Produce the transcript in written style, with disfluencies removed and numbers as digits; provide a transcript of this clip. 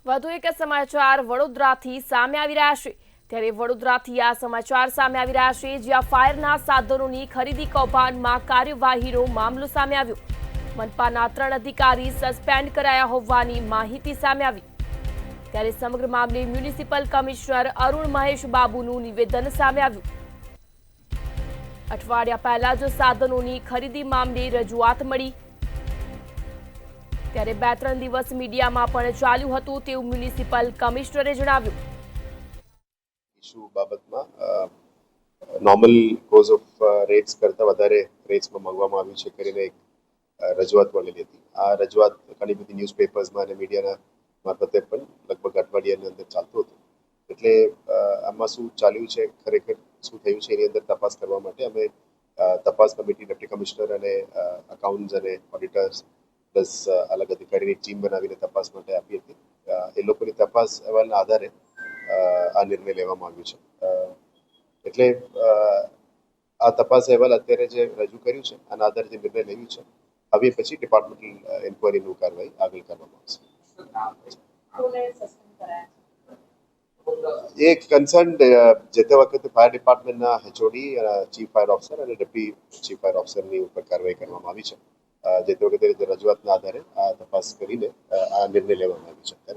વધુ એક સમાચાર વડોદરાથી સામે આવી રહ્યા છે ત્યારે વડોદરાથી આ સમાચાર સામે આવી રહ્યા છે જ્યાં ફાયરના સાધનોની ખરીદી કૌભાંડમાં કાર્યવાહીનો મામલો સામે આવ્યો મનપાના 3 અધિકારી સસ્પેન્ડ કરાયા હોવાની માહિતી સામે આવી ત્યારે સમગ્ર મામલે મ્યુનિસિપલ કમિશનર અરુણ મહેશ બાબુનું નિવેદન સામે આવ્યું અઠવાડિયા પહેલા જ સાધનોની ખરીદી મામલે રજૂઆત મળી ત્યારે 2-3 દિવસ મીડિયામાં પણ ચાલ્યું હતું તેવું મ્યુનિસિપલ કમિશનરે જણાવ્યું ઇશ્યુ બાબતમાં નોર્મલ કોઝ ઓફ રેટ્સ કરતાં વધારે રેટ્સમાં માંગવામાં આવ્યું છે કરીને એક રજૂઆત મળેલી હતી આ રજૂઆત ઘણી બધી ન્યૂઝપેપર્સમાં અને મીડિયાના મારફતે પણ લગભગ અઠવાડિયાની અંદર ચાલતું હતું એટલે આમાં શું ચાલ્યું છે ખરેખર શું થયું છે એની અંદર તપાસ કરવા માટે અમે તપાસ કમિટી ડેપ્ટી કમિશનર અને અકાઉન્ટ્સ અને ઓડિટર્સ પ્લસ અલગ અધિકારીની ટીમ બનાવીને તપાસ માટે આપી હતી એ લોકોની તપાસ અહેવાલના આધારે આ નિર્ણય લેવામાં આવ્યો છે એટલે આ તપાસ અહેવાલ અત્યારે જે રજૂ કર્યું છે આના આધારે જે નિર્ણય લેવું છે હવે પછી ડિપાર્ટમેન્ટલ ઇન્કવાયરીનું કાર્યવાહી આગળ કરવામાં આવશે એ કન્સર્ન જે તે વખતે ફાયર ડિપાર્ટમેન્ટના એચઓડી ચીફ ફાયર ઓફિસર અને ડેપ્યુટી ચીફ ફાયર ઓફિસરની ઉપર કાર્યવાહી કરવામાં આવી છે જે તે વખતે રજૂઆતના આધારે આ તપાસ કરીને આ નિર્ણય લેવામાં આવ્યો છે